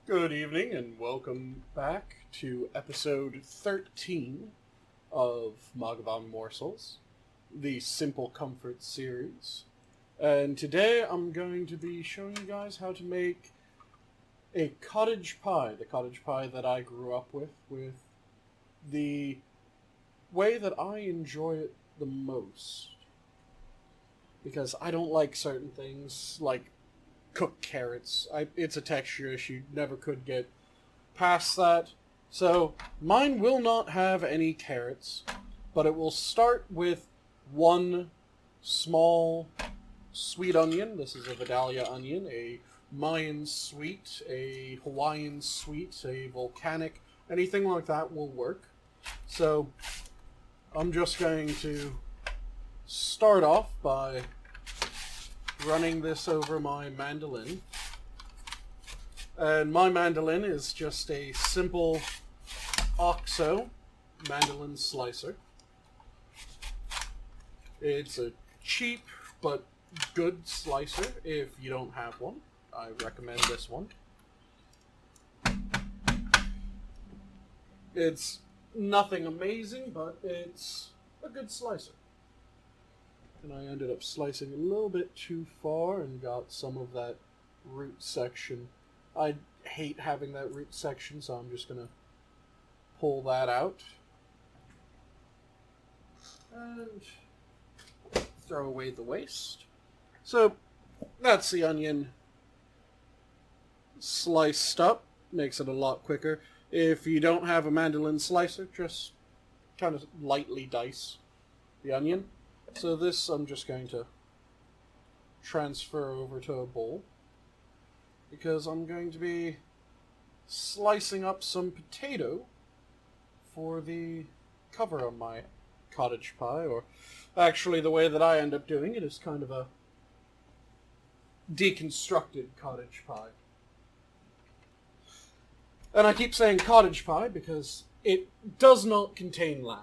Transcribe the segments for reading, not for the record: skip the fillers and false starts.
Good evening and welcome back to episode 13 of Mathghamhain Morsels, the Simple Comfort series. And today I'm going to be showing you guys how to make a cottage pie, the cottage pie that I grew up with the way that I enjoy it the most. Because I don't like certain things, like cooked carrots. It's a texture issue, never could get past that. So mine will not have any carrots, but it will start with one small sweet onion. This is a Vidalia onion, a Mayan sweet, a Hawaiian sweet, a volcanic, anything like that will work. So I'm just going to start off by running this over my mandolin. And my mandolin is just a simple OXO mandolin slicer. It's a cheap but good slicer. If you don't have one, I recommend this one. It's nothing amazing, but it's a good slicer. And I ended up slicing a little bit too far and got some of that root section. I hate having that root section, so I'm just going to pull that out. And throw away the waste. So, that's the onion sliced up. Makes it a lot quicker. If you don't have a mandolin slicer, just kind of lightly dice the onion. So this I'm just going to transfer over to a bowl because I'm going to be slicing up some potato for the cover of my cottage pie, or actually the way that I end up doing it is kind of a deconstructed cottage pie. And I keep saying cottage pie because it does not contain lamb.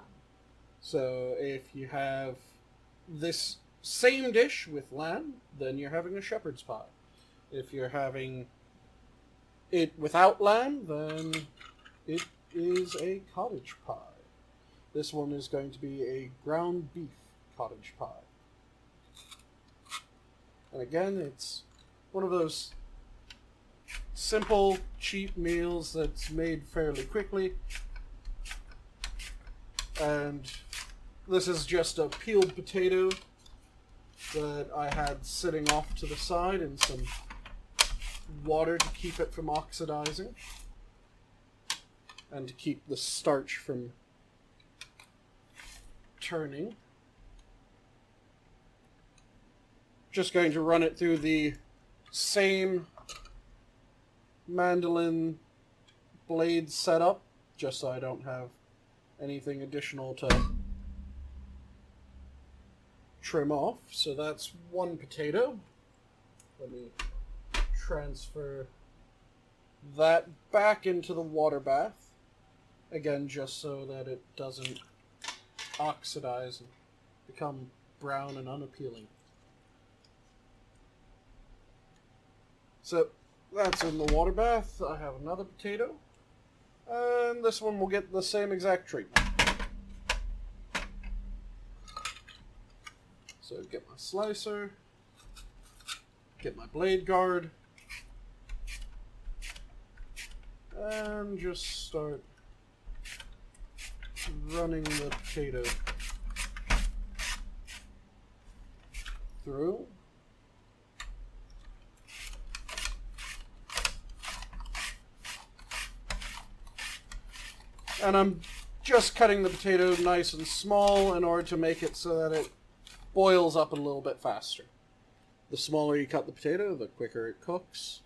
So if you have this same dish with lamb, then you're having a shepherd's pie. If you're having it without lamb, then it is a cottage pie. This one is going to be a ground beef cottage pie. And again, it's one of those simple, cheap meals that's made fairly quickly. And this is just a peeled potato that I had sitting off to the side in some water to keep it from oxidizing and to keep the starch from turning. Just going to run it through the same mandolin blade setup, just so I don't have anything additional to trim off. So that's one potato. Let me transfer that back into the water bath. Again, just so that it doesn't oxidize and become brown and unappealing. So that's in the water bath. I have another potato. And this one will get the same exact treatment. So get my slicer, get my blade guard, and just start running the potato through. And I'm just cutting the potato nice and small in order to make it so that it boils up a little bit faster. The smaller you cut the potato, the quicker it cooks.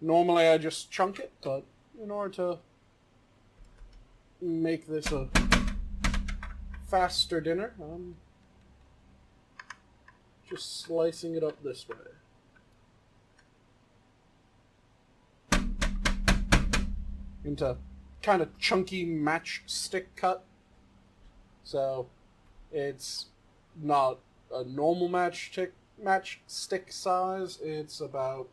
Normally I just chunk it, but in order to make this a faster dinner, I'm just slicing it up this way. Into kind of chunky matchstick cut. So it's not a normal matchstick size. It's about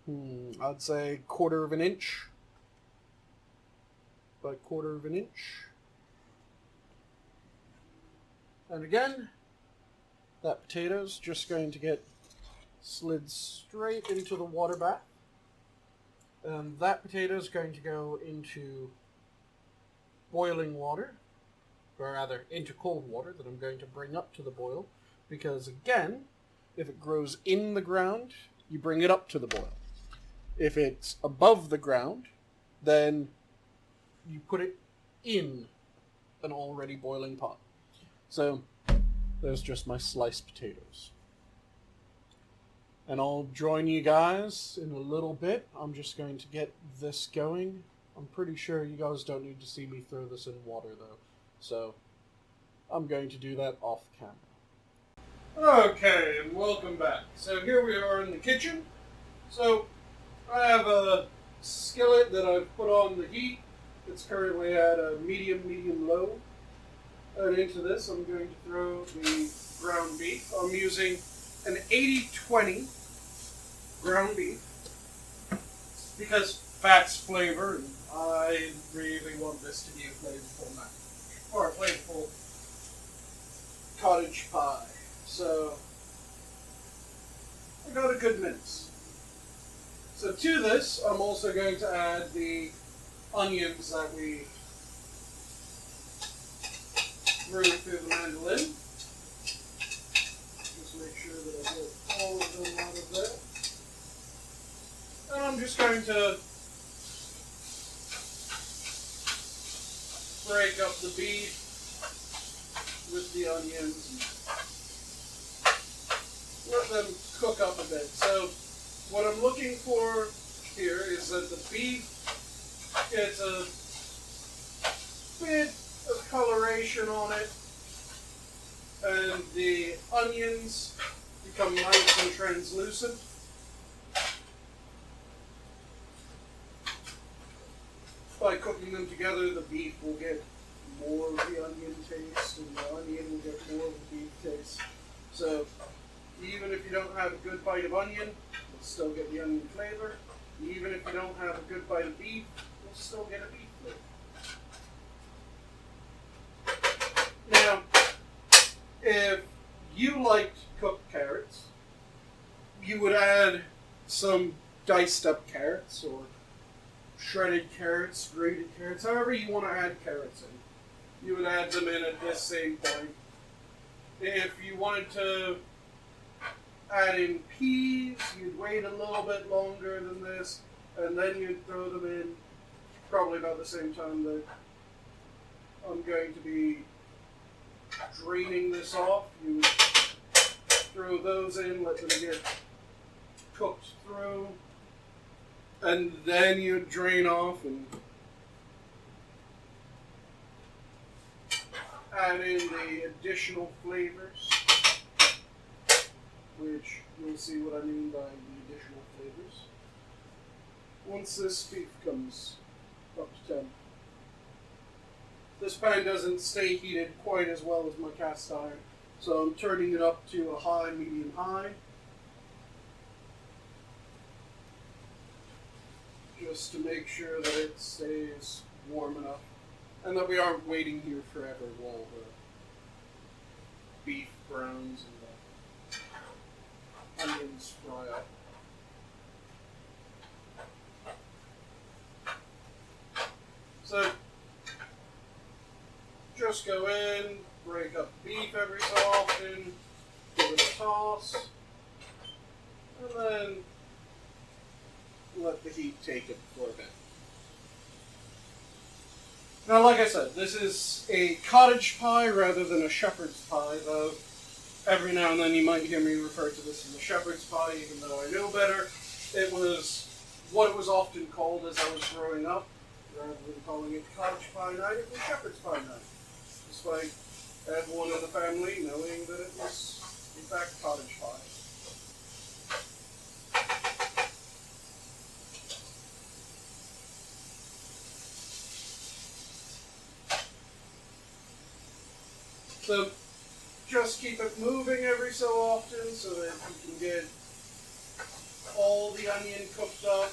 I'd say 1/4 of an inch by 1/4 of an inch. And again, that potato's just going to get slid straight into the water bath. And that potato is going to go into boiling water, or rather into cold water that I'm going to bring up to the boil, because again, if it grows in the ground, you bring it up to the boil. If it's above the ground, then you put it in an already boiling pot. So there's just my sliced potatoes. And I'll join you guys in a little bit. I'm just going to get this going. I'm pretty sure you guys don't need to see me throw this in water, though. So I'm going to do that off camera. Okay, and welcome back. So here we are in the kitchen. So I have a skillet that I've put on the heat. It's currently at a medium-low. And into this, I'm going to throw the ground beef. I'm using an 80-20 ground beef because fat's flavor, and I really want this to be a flavorful mac, or a flavorful cottage pie. So I got a good mince. So to this, I'm also going to add the onions that we threw through the mandolin. Make sure that I get all of them out of there. And I'm just going to break up the beef with the onions and let them cook up a bit. So what I'm looking for here is that the beef gets a bit of coloration on it, and the onions become nice and translucent. By cooking them together, the beef will get more of the onion taste, and the onion will get more of the beef taste. So even if you don't have a good bite of onion, you'll still get the onion flavor. Even if you don't have a good bite of beef, you'll still get a beef flavor. Now, if you liked cooked carrots, you would add some diced up carrots or shredded carrots, grated carrots, however you want to add carrots in. You would add them in at this same point. If you wanted to add in peas, you'd wait a little bit longer than this, and then you'd throw them in probably about the same time that I'm going to be draining this off. You would throw those in, let them get cooked through, and then you'd drain off and add in the additional flavors, which you'll see what I mean by the additional flavors once this beef comes up to temp. This pan doesn't stay heated quite as well as my cast iron, so I'm turning it up to a high, medium, high. Just to make sure that it stays warm enough and that we aren't waiting here forever while the beef browns and the onions fry up. So, just go in, break up beef every so often, give it a toss, and then let the heat take it for a bit. Now, like I said, this is a cottage pie rather than a shepherd's pie, though every now and then you might hear me refer to this as a shepherd's pie, even though I know better. It was what it was often called as I was growing up. Rather than calling it cottage pie night, it was shepherd's pie night. Despite everyone in the family knowing that it was, in fact, cottage pie. So, just keep it moving every so often so that you can get all the onion cooked up,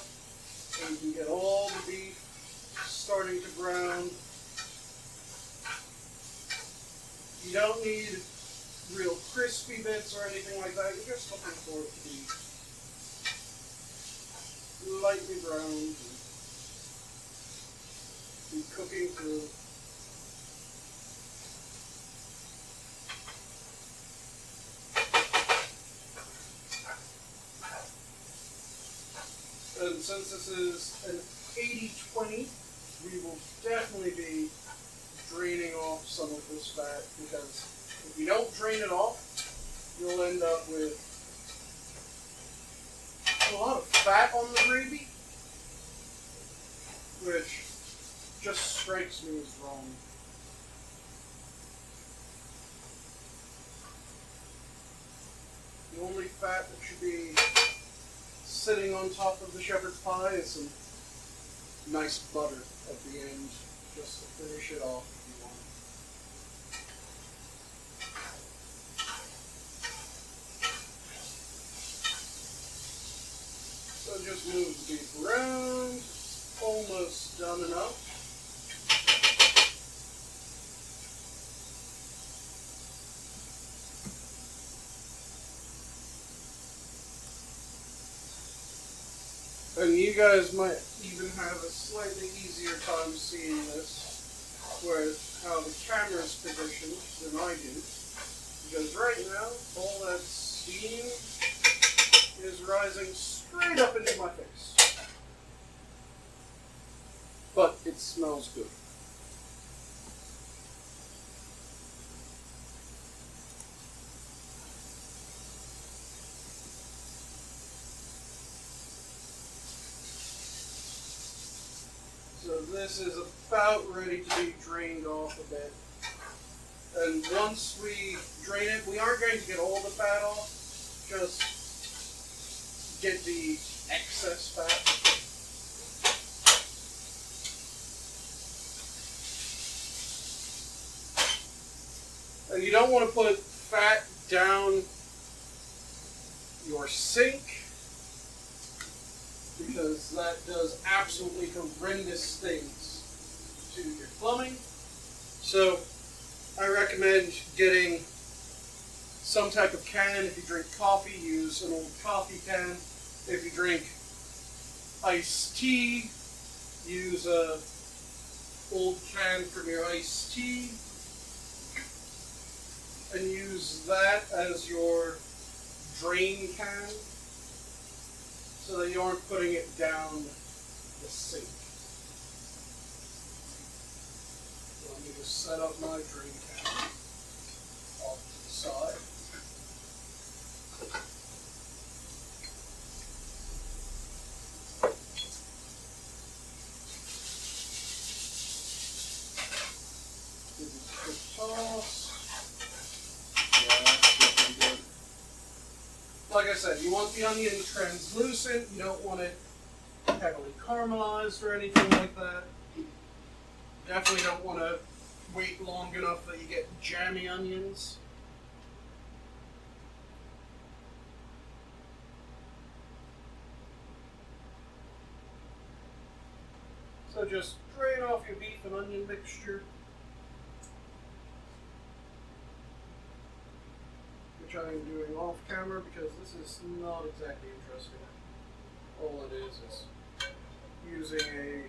and you can get all the beef starting to brown. You don't need real crispy bits or anything like that. You're just looking for it to be lightly browned and be cooking through. And since this is an 80-20, we will definitely be draining off some of this fat, because if you don't drain it off, you'll end up with a lot of fat on the gravy, which just strikes me as wrong. The only fat that should be sitting on top of the shepherd's pie is some nice butter at the end, just to finish it off if you want. So just move the beef around, almost done enough. And you guys might even have a slightly easier time seeing this, where how the camera's positioned than I do. Because right now, all that steam is rising straight up into my face. But it smells good. So this is about ready to be drained off a bit. And once we drain it, we aren't going to get all the fat off, just get the excess fat. And you don't want to put fat down your sink, because that does absolutely horrendous things to your plumbing. So I recommend getting some type of can. If you drink coffee, use an old coffee can. If you drink iced tea, use a old can from your iced tea, and use that as your drain can, so that you aren't putting it down the sink. So let me just set up my drain can off to the side. Give it a quick toss. Yeah, that's pretty good. Like I said, you want the onion translucent. You don't want it heavily caramelized or anything like that. Definitely don't want to wait long enough that you get jammy onions. So just drain off your beef and onion mixture, which I am doing off camera because this is not exactly interesting. All it is using a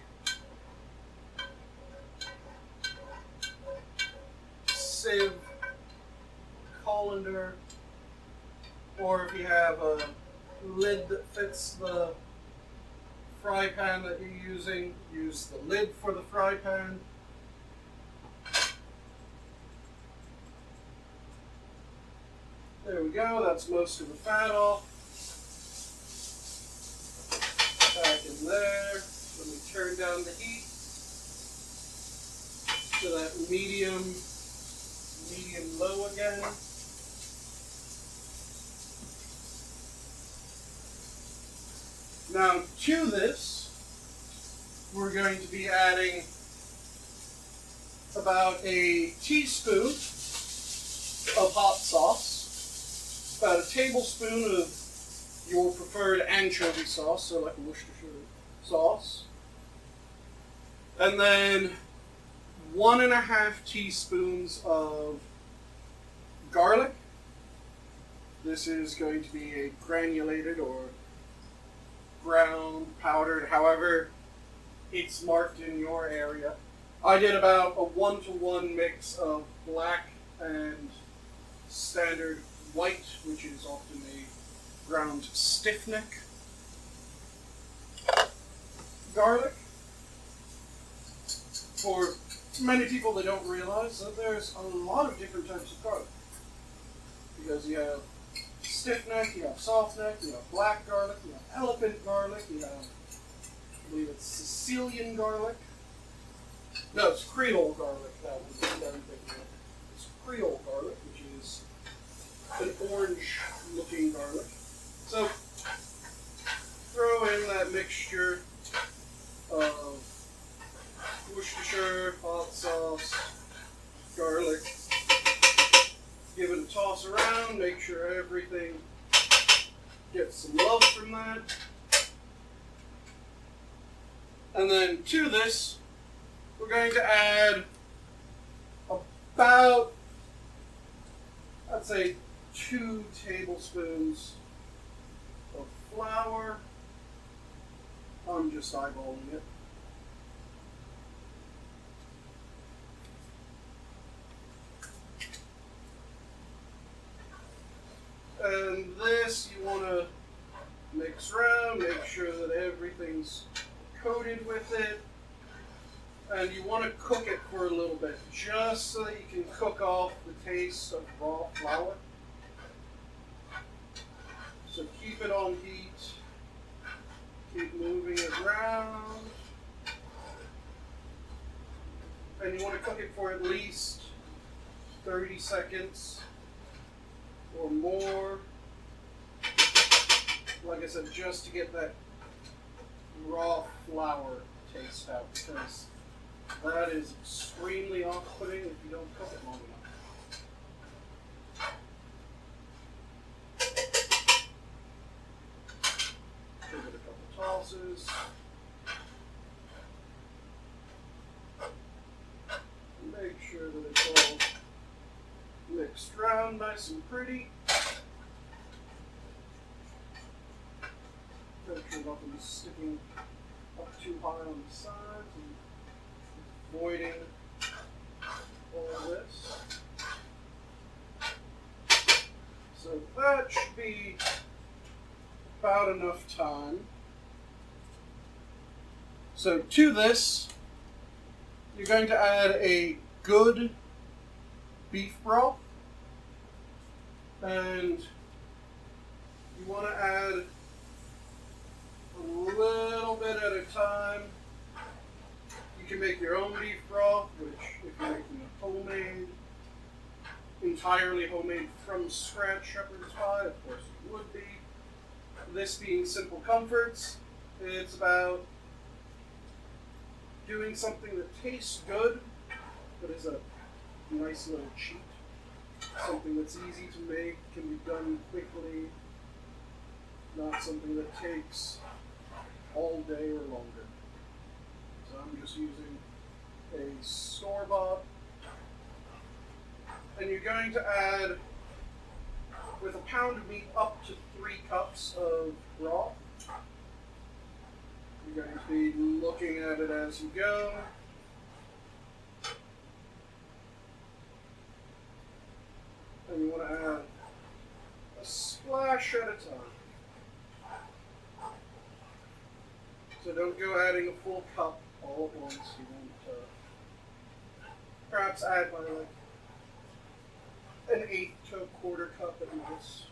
sieve, colander, or if you have a lid that fits the fry pan that you're using, use the lid for the fry pan. There we go, that's most of the fat off. Back in there. Let me turn down the heat to that medium low again. Now to this, we're going to be adding about a teaspoon of hot sauce, about a tablespoon of your preferred anchovy sauce, so like Worcestershire sauce. And then 1.5 teaspoons of garlic. This is going to be a granulated or ground, powdered, however it's marked in your area. I did about a 1-to-1 mix of black and standard white, which is often a ground stiff-neck garlic. For many people, they don't realize that there's a lot of different types of garlic. Because you have stiff neck, you have soft neck, you have black garlic, you have elephant garlic, you have, I believe it's Sicilian garlic. No, it's Creole garlic. That was the other thing. It's Creole garlic, which is an orange-looking garlic. So, throw in that mixture of Worcestershire, hot sauce, garlic. Give it a toss around, make sure everything gets some love from that. And then to this, we're going to add about, I'd say, 2 tablespoons of flour. I'm just eyeballing it. And this, you want to mix around, make sure that everything's coated with it. And you want to cook it for a little bit, just so that you can cook off the taste of raw flour. So keep it on heat. Keep moving it around. And you want to cook it for at least 30 seconds. Or more. Like I said, just to get that raw flour taste out, because that is extremely off-putting if you don't cook it long enough. Give it a couple tosses. Make sure that it's all mixed around nice and pretty. Make sure nothing's sticking up too high on the sides and avoiding all this. So that should be about enough time. So to this, you're going to add a good beef broth, and you want to add a little bit at a time. You can make your own beef broth, which if you're making a homemade, entirely homemade from scratch shepherd's pie, of course it would be. This being Simple Comforts, it's about doing something that tastes good, but is a nice little cheat. Something that's easy to make, can be done quickly, not something that takes all day or longer. So I'm just using a store-bought. And you're going to add, with a pound of meat, up to 3 cups of broth. You're going to be looking at it as you go. And you want to add a splash at a time. So don't go adding a full cup all at once. You want to perhaps add by like an 1/8 to 1/4 cup at most.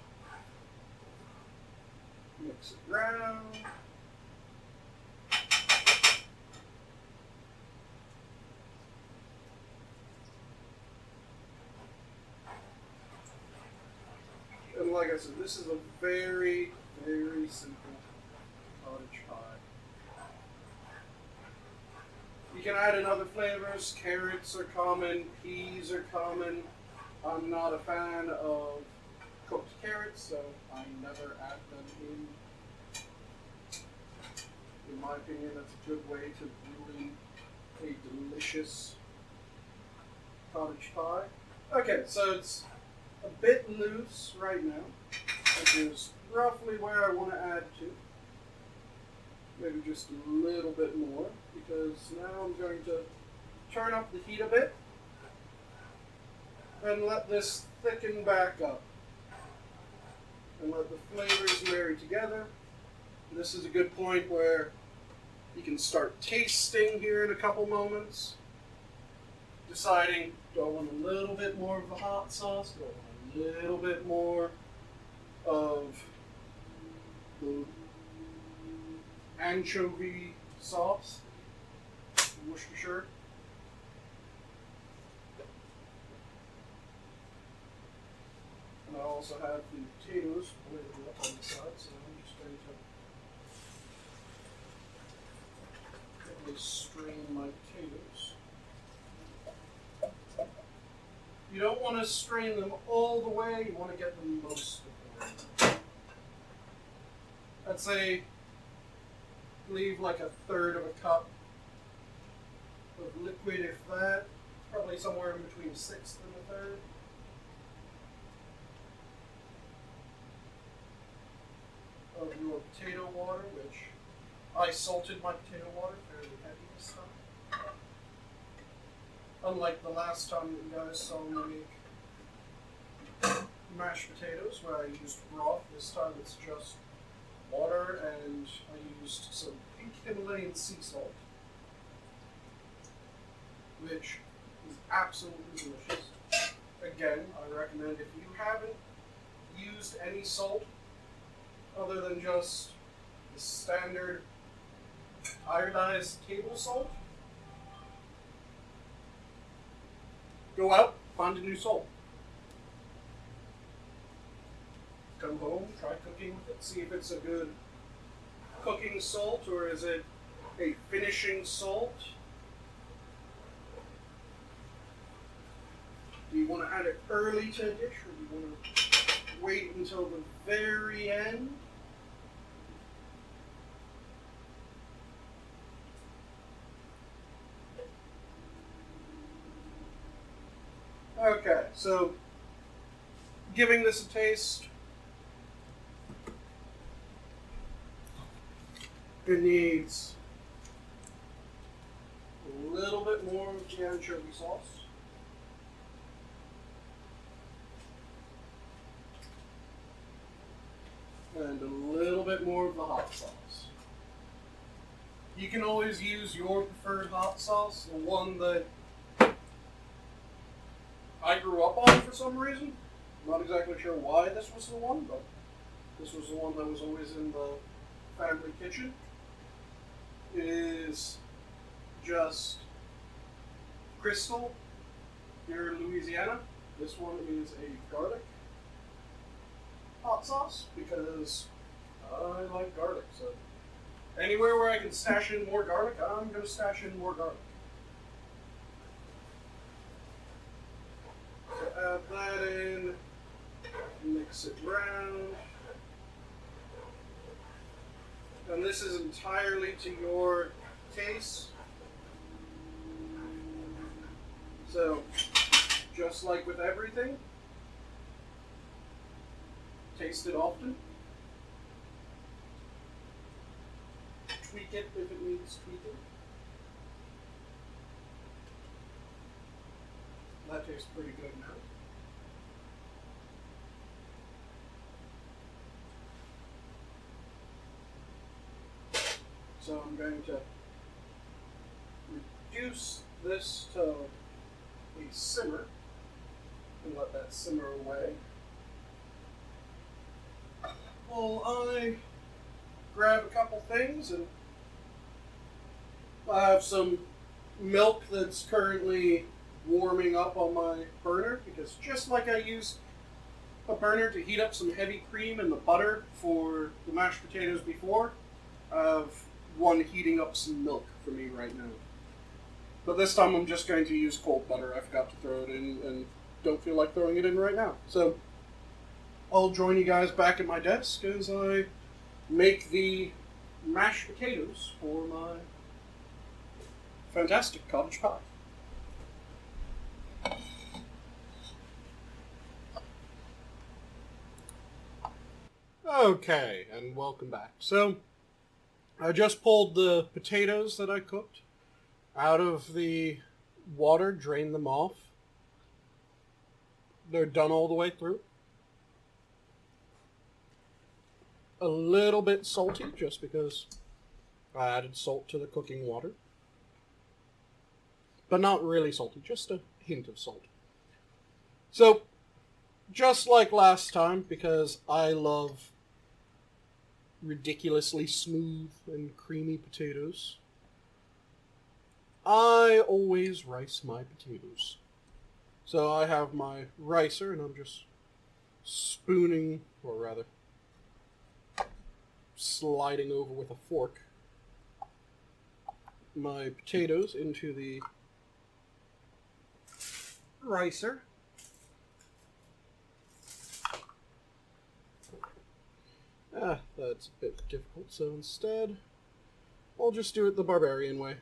Mix it around. And like I said, this is a very, very simple cottage pie. You can add in other flavors. Carrots are common, peas are common. I'm not a fan of cooked carrots, so I never add them in. In my opinion, that's a good way to ruin a delicious cottage pie. Okay, so it's a bit loose right now, which is roughly where I want to add to. Maybe just a little bit more, because now I'm going to turn up the heat a bit and let this thicken back up. And let the flavors marry together. This is a good point where you can start tasting here in a couple moments. Deciding, do I want a little bit more of the hot sauce? Do I want a little bit more of the anchovy sauce? Worcestershire. And I also have the potatoes boiling up on the side, so I'm just going to gently strain my potatoes. You don't want to strain them all the way, you want to get them most of the way. I'd say leave like a third of a cup of liquid, if that. Probably somewhere in between a sixth and a third. Of your potato water, which I salted my potato water fairly heavy this time. Unlike the last time that you guys saw me make mashed potatoes, where I used broth, this time it's just water, and I used some pink Himalayan sea salt, which is absolutely delicious. Again, I recommend, if you haven't used any salt other than just the standard iodized table salt, go out, find a new salt. Come home, try cooking with it, see if it's a good cooking salt or is it a finishing salt. Do you want to add it early to a dish, or do you want to wait until the very end? Okay, so giving this a taste, it needs a little bit more of the anchovy sauce. And a little bit more of the hot sauce. You can always use your preferred hot sauce, the one that I grew up on for some reason. I'm not exactly sure why this was the one, but this was the one that was always in the family kitchen. It is just Crystal here in Louisiana. This one is a garlic hot sauce because I like garlic. So anywhere where I can stash in more garlic, I'm going to stash in more garlic. So add that in, mix it around. And this is entirely to your taste. So, just like with everything, taste it often. Tweak it if it needs tweaking. That tastes pretty good now. So I'm going to reduce this to a simmer and let that simmer away. Well, I grab a couple things, and I have some milk that's currently warming up on my burner, because just like I used a burner to heat up some heavy cream and the butter for the mashed potatoes before, I have one heating up some milk for me right now. But this time I'm just going to use cold butter. I forgot to throw it in and don't feel like throwing it in right now. So I'll join you guys back at my desk as I make the mashed potatoes for my fantastic cottage pie. Okay, and welcome back. So, I just pulled the potatoes that I cooked out of the water, drained them off. They're done all the way through. A little bit salty, just because I added salt to the cooking water. But not really salty, just a hint of salt. So, just like last time, because I love ridiculously smooth and creamy potatoes, I always rice my potatoes. So I have my ricer, and I'm just spooning, or rather, sliding over with a fork my potatoes into the ricer. That's a bit difficult, so instead, I'll just do it the barbarian way.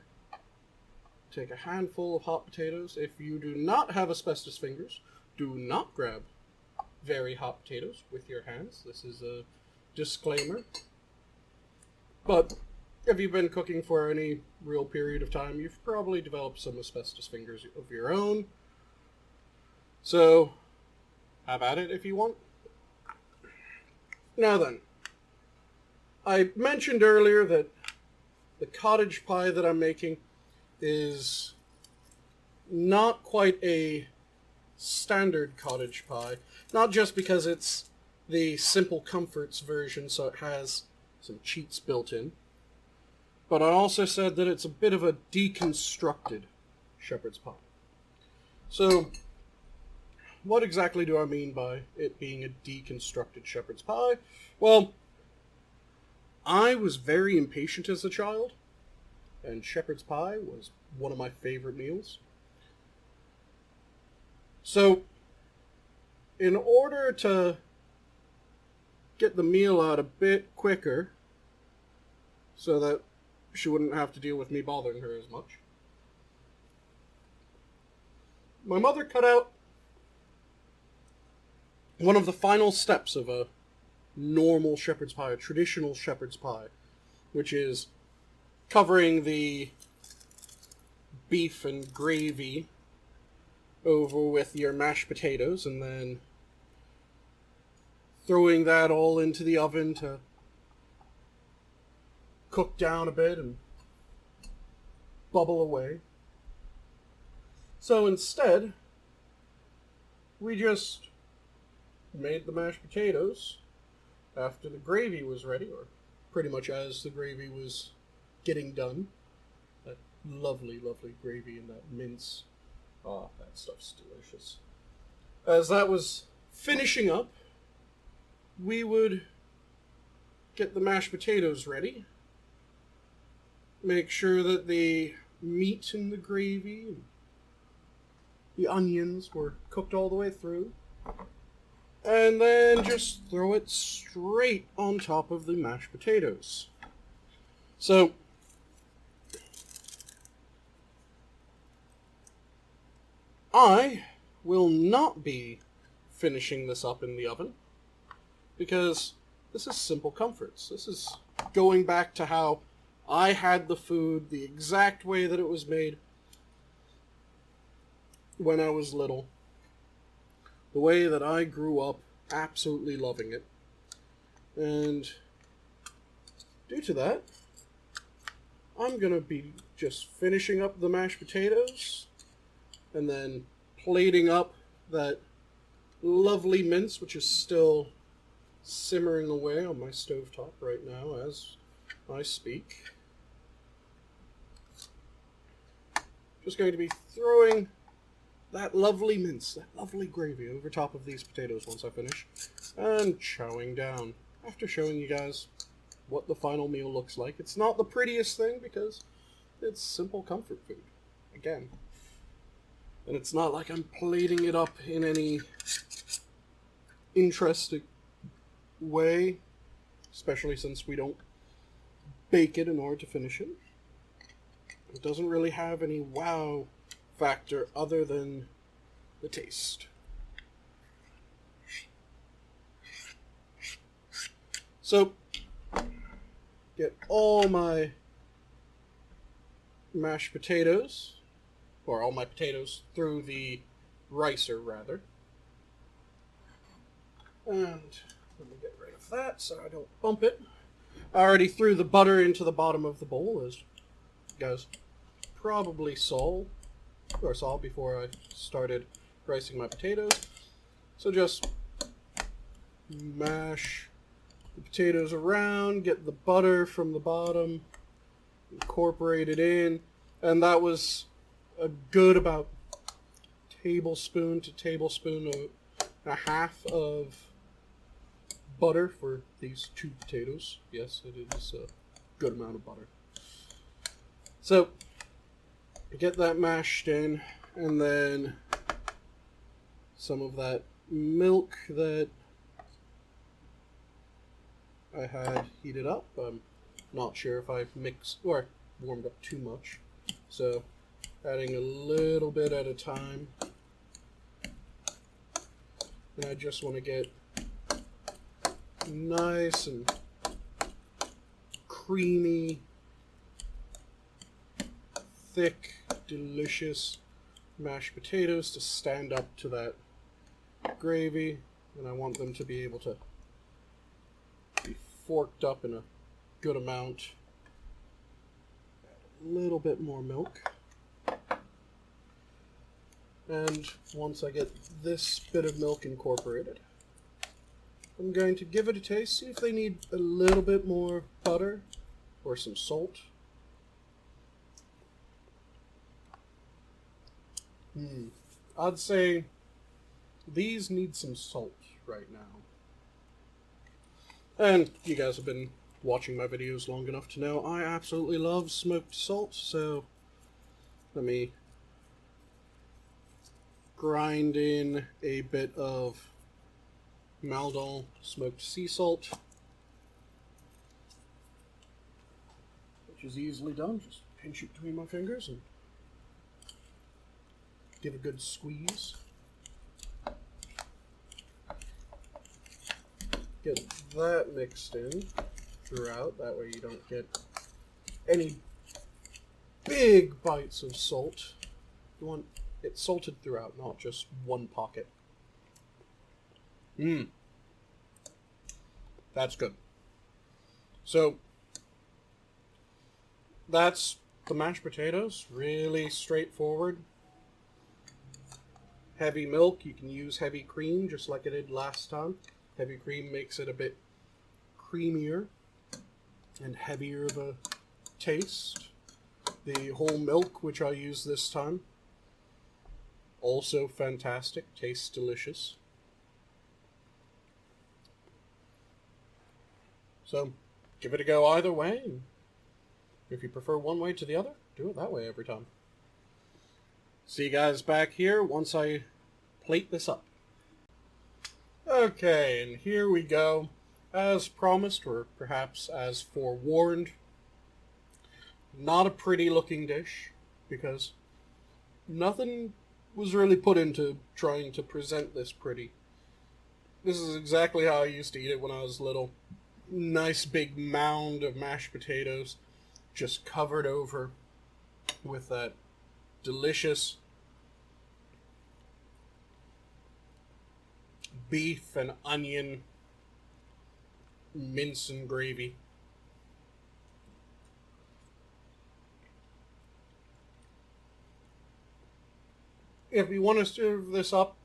Take a handful of hot potatoes. If you do not have asbestos fingers, do not grab very hot potatoes with your hands. This is a disclaimer. But if you've been cooking for any real period of time, you've probably developed some asbestos fingers of your own. So, have at it if you want. Now then, I mentioned earlier that the cottage pie that I'm making is not quite a standard cottage pie. Not just because it's the Simple Comforts version, so it has some cheats built in. But I also said that it's a bit of a deconstructed shepherd's pie. So, what exactly do I mean by it being a deconstructed shepherd's pie? Well, I was very impatient as a child, and shepherd's pie was one of my favorite meals. So, in order to get the meal out a bit quicker, so that she wouldn't have to deal with me bothering her as much, my mother cut out one of the final steps of a normal shepherd's pie, a traditional shepherd's pie, which is covering the beef and gravy over with your mashed potatoes and then throwing that all into the oven to cook down a bit and bubble away. So instead, we just made the mashed potatoes after the gravy was ready, or pretty much as the gravy was getting done. That lovely, lovely gravy and that mince. Ah, that stuff's delicious. As that was finishing up, we would get the mashed potatoes ready. Make sure that the meat and the gravy and the onions were cooked all the way through. And then just throw it straight on top of the mashed potatoes. So, I will not be finishing this up in the oven, because this is Simple Comforts. This is going back to how I had the food the exact way that it was made when I was little. The way that I grew up absolutely loving it. And due to that, I'm going to be just finishing up the mashed potatoes and then plating up that lovely mince, which is still simmering away on my stovetop right now as I speak. Just going to be throwing that lovely mince, that lovely gravy over top of these potatoes once I finish, and chowing down after showing you guys what the final meal looks like. It's not the prettiest thing because it's simple comfort food, again. And it's not like I'm plating it up in any interesting way, especially since we don't bake it in order to finish it. It doesn't really have any wow factor other than the taste. So, get all my mashed potatoes, or all my potatoes, through the ricer, rather. And let me get rid of that so I don't bump it. I already threw the butter into the bottom of the bowl, as you guys probably saw before I started ricing my potatoes. So just mash the potatoes around, get the butter from the bottom, incorporate it in, and that was a good about tablespoon to tablespoon and a half of butter for these 2 potatoes. Yes, it is a good amount of butter. So, get that mashed in, and then some of that milk that I had heated up. I'm not sure if I've mixed or warmed up too much, so adding a little bit at a time. And I just want to get nice and creamy, thick, delicious mashed potatoes to stand up to that gravy, and I want them to be able to be forked up in a good amount. Add a little bit more milk. And once I get this bit of milk incorporated, I'm going to give it a taste, see if they need a little bit more butter or some salt. I'd say these need some salt right now. And you guys have been watching my videos long enough to know I absolutely love smoked salt, so let me grind in a bit of Maldon smoked sea salt, which is easily done. Just pinch it between my fingers and give a good squeeze. Get that mixed in throughout, that way you don't get any big bites of salt. You want it salted throughout, not just one pocket. That's good. So, that's the mashed potatoes. Really straightforward. Heavy milk. You can use heavy cream, just like I did last time. Heavy cream makes it a bit creamier and heavier of a taste. The whole milk, which I use this time, also fantastic. Tastes delicious. So, give it a go either way. If you prefer one way to the other, do it that way every time. See you guys back here once I plate this up. Okay, and here we go. As promised, or perhaps as forewarned, not a pretty looking dish, because nothing was really put into trying to present this pretty. This is exactly how I used to eat it when I was little. Nice big mound of mashed potatoes, just covered over with that delicious beef and onion mince and gravy. If you want to serve this up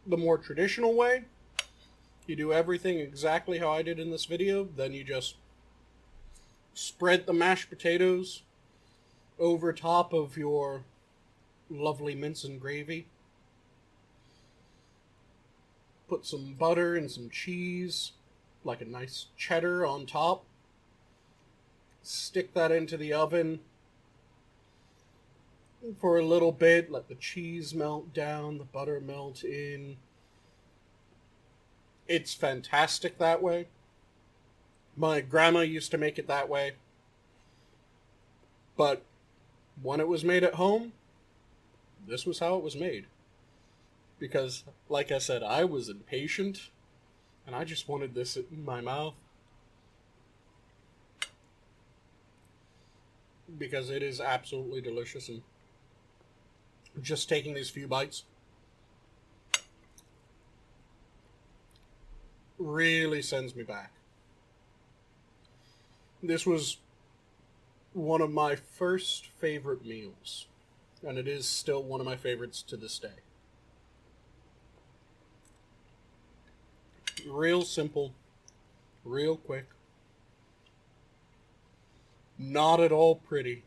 the more traditional way, you do everything exactly how I did in this video. Then you just spread the mashed potatoes over top of your lovely mince and gravy. Put some butter and some cheese, like a nice cheddar on top. Stick that into the oven for a little bit. Let the cheese melt down, the butter melt in. It's fantastic that way. My grandma used to make it that way. But when it was made at home, this was how it was made. Because, like I said, I was impatient, and I just wanted this in my mouth. Because it is absolutely delicious, and just taking these few bites really sends me back. This was one of my first favorite meals, and it is still one of my favorites to this day. Real simple, real quick, not at all pretty,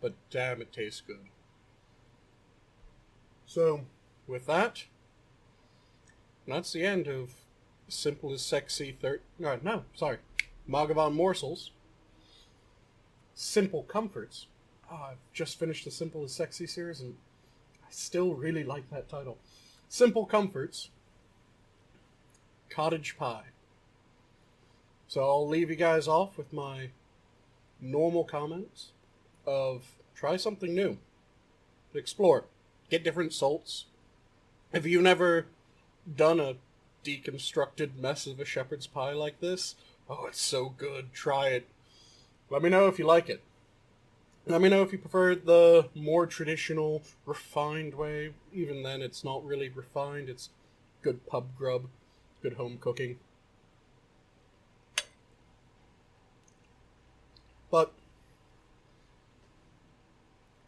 but damn, it tastes good. So, with that, that's the end of Simple as Sexy Mathghamhain Morsels. Simple Comforts. I've just finished the Simple as Sexy series, and I still really like that title. Simple Comforts. Cottage Pie. So I'll leave you guys off with my normal comments of try something new. Explore. Get different salts. If you've never done a deconstructed mess of a shepherd's pie like this, oh, it's so good. Try it. Let me know if you like it. Let me know if you prefer the more traditional, refined way. Even then, it's not really refined. It's good pub grub, good home cooking. But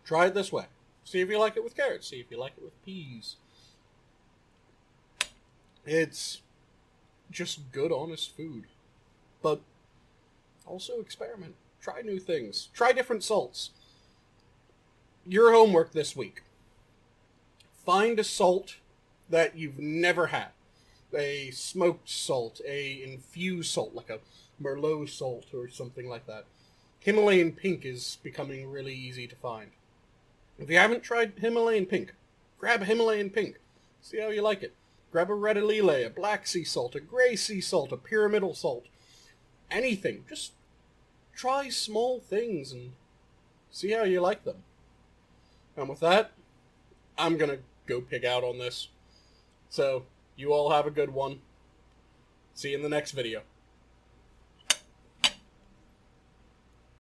try it this way. See if you like it with carrots. See if you like it with peas. It's just good, honest food. But also experiment. Try new things. Try different salts. Your homework this week. Find a salt that you've never had. A smoked salt, a infused salt, like a Merlot salt or something like that. Himalayan pink is becoming really easy to find. If you haven't tried Himalayan pink, grab Himalayan pink. See how you like it. Grab a red Lillet, a black sea salt, a gray sea salt, a pyramidal salt. Anything. Just try small things and see how you like them. And with that, I'm gonna go pig out on this. So, you all have a good one. See you in the next video.